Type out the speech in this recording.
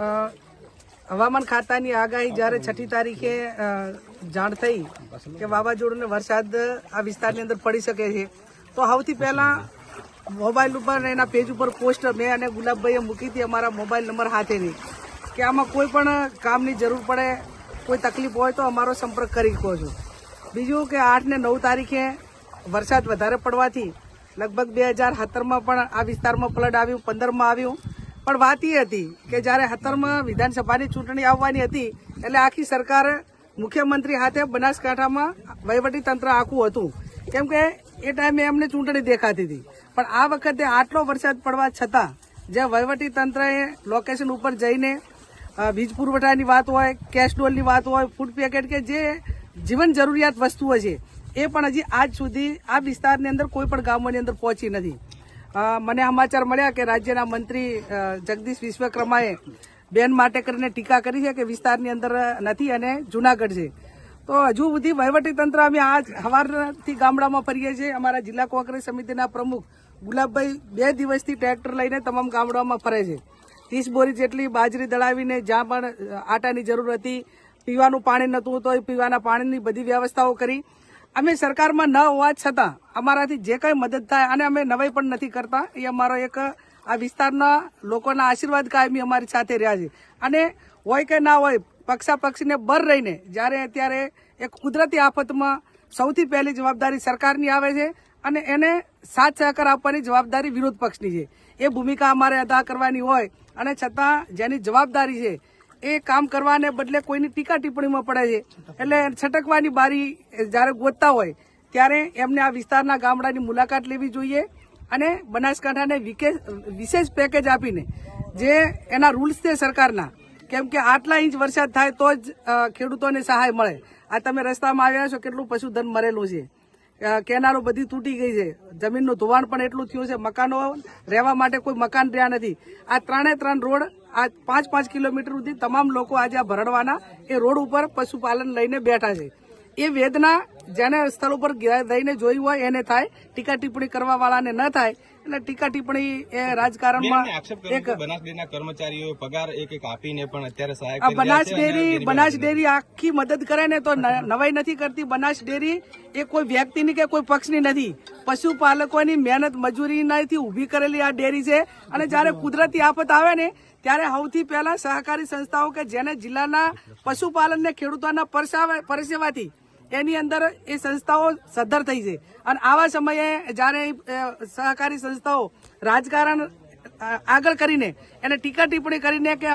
હવામાન ખાતાની આગાહી જ્યારે 6મી તારીખે જાણ થઈ કે વાવાઝોડું ને વરસાદ આ વિસ્તારની અંદર પડી શકે છે, તો સૌથી પહેલા મોબાઈલ ઉપર એના પેજ ઉપર પોસ્ટ મેં અને ગુલાબભાઈએ મૂકી હતી અમારા મોબાઈલ નંબર સાથેની કે આમાં કોઈ પણ કામની જરૂર પડે, કોઈ તકલીફ હોય તો અમારો સંપર્ક કરી શકો છો. બીજું કે 8 ને 9 તારીખે વરસાદ વધારે પડવાથી લગભગ 2017માં પણ આ વિસ્તારમાં ફ્લડ આવ્યું, 15માં આવ્યું. પણ વાત એ હતી કે જ્યારે 17માં વિધાનસભાની ચૂંટણી આવવાની હતી એટલે આખી સરકાર મુખ્યમંત્રી હાથે બનાસકાંઠામાં વહીવટી તંત્ર આખું હતું, કેમ કે એ ટાઈમે એમને ચૂંટણી દેખાતી હતી. પણ આ વખતે આટલો વરસાદ પડવા છતાં જે વહીવટી તંત્રએ લોકેશન ઉપર જઈને વીજ પુરવઠાની વાત હોય, કેશ ડોલની વાત હોય, ફૂડ પેકેટ કે જે જીવન જરૂરિયાત વસ્તુઓ છે એ પણ હજી આજ સુધી આ વિસ્તારની અંદર કોઈ પણ ગામોની અંદર પહોંચી નથી. મને સમાચાર મળ્યા કે રાજ્યના મંત્રી જગદીશ વિશ્વકર્માએ બેન માટે કરીને ટીકા કરી છે કે વિસ્તારની અંદર નથી અને જુનાગઢ છે. તો હજુ સુધી વહીવટી તંત્ર અમે આજ સવારથી ગામડામાં ફરીએ છીએ. અમારા જિલ્લા કોંગ્રેસ સમિતિના પ્રમુખ ગુલાબભાઈ 2 દિવસથી ટ્રેક્ટર લઈને તમામ ગામડામાં ફરે છે. 30 બોરી જેટલી બાજરી દળાવીને જ્યાં પણ આટાની જરૂર હતી, પીવાનું પાણી નહોતું તો એ પીવાના પાણીની બધી વ્યવસ્થાઓ કરી. અમે સરકારમાં ન હોવા છતાં અમારાથી જે કંઈ મદદ થાય અને અમે નવાઈ પણ નથી કરતા. એ અમારો એક આ વિસ્તારના લોકોના આશીર્વાદ કાયમી અમારી સાથે રહ્યા છે. અને હોય કે ના હોય, પક્ષાપક્ષીને બર રહીને જ્યારે અત્યારે એક કુદરતી આફતમાં સૌથી પહેલી જવાબદારી સરકારની આવે છે અને એને સાથ સહકાર આપવાની જવાબદારી વિરોધ પક્ષની છે. એ ભૂમિકા અમારે અદા કરવાની હોય અને છતાં જેની જવાબદારી છે એ કામ કરવાને બદલે કોઈની ટીકા ટિપ્પણીમાં પડે છે. એટલે છટકવાની બારી જ્યારે ગોતતા હોય ત્યારે એમને આ વિસ્તારના ગામડાની મુલાકાત લેવી જોઈએ અને બનાસકાંઠાને વિશેષ પેકેજ આપીને જે એના રૂલ્સ છે સરકારના, કેમ કે આટલા ઇંચ વરસાદ થાય તો જ ખેડૂતોને સહાય મળે. આ તમે રસ્તામાં આવ્યા છો, કેટલું પશુધન મરેલું છે, કેનાલો બધી તૂટી ગઈ છે, જમીનનું ધોવાણ પણ એટલું થયું છે, મકાનો રહેવા માટે કોઈ મકાન રહ્યા નથી. આ 3 રોડ આ 5 કિલોમીટર સુધી તમામ લોકો આજે આ ભરડવાના એ રોડ ઉપર પશુપાલન લઈને બેઠા છે. એ વેદના જેને સ્થળ ઉપર રહીને જોઈ હોય એને થાય, ટીકા ટિપ્પણી કરવા વાળાને ન થાય. એટલે ટીકા ટિપ્પણી એ રાજકારણમાં એક બનાસડેરીના કર્મચારીઓ પગાર એક આપીને પણ અત્યારે સહાય બનાસ ડેરી આખી મદદ કરે ને તો નવાઈ નથી કરતી. બનાસ ડેરી એ કોઈ વ્યક્તિની કે કોઈ પક્ષની નથી, પશુપાલકોની મહેનત મજૂરીથી ઉભી કરેલી આ ડેરી છે. અને જયારે કુદરતી આફત આવે ને ત્યારે સૌથી પહેલા સહકારી સંસ્થાઓ કે જેને જિલ્લાના પશુપાલનને ખેડૂતોના પરસેવાથી એની અંદર એ સંસ્થાઓ સદ્ધર થઈ છે. અને આવા સમયે જ્યારે સહકારી સંસ્થાઓ રાજકારણ આગળ કરીને એને ટીકા ટિપ્પણી કરીને કે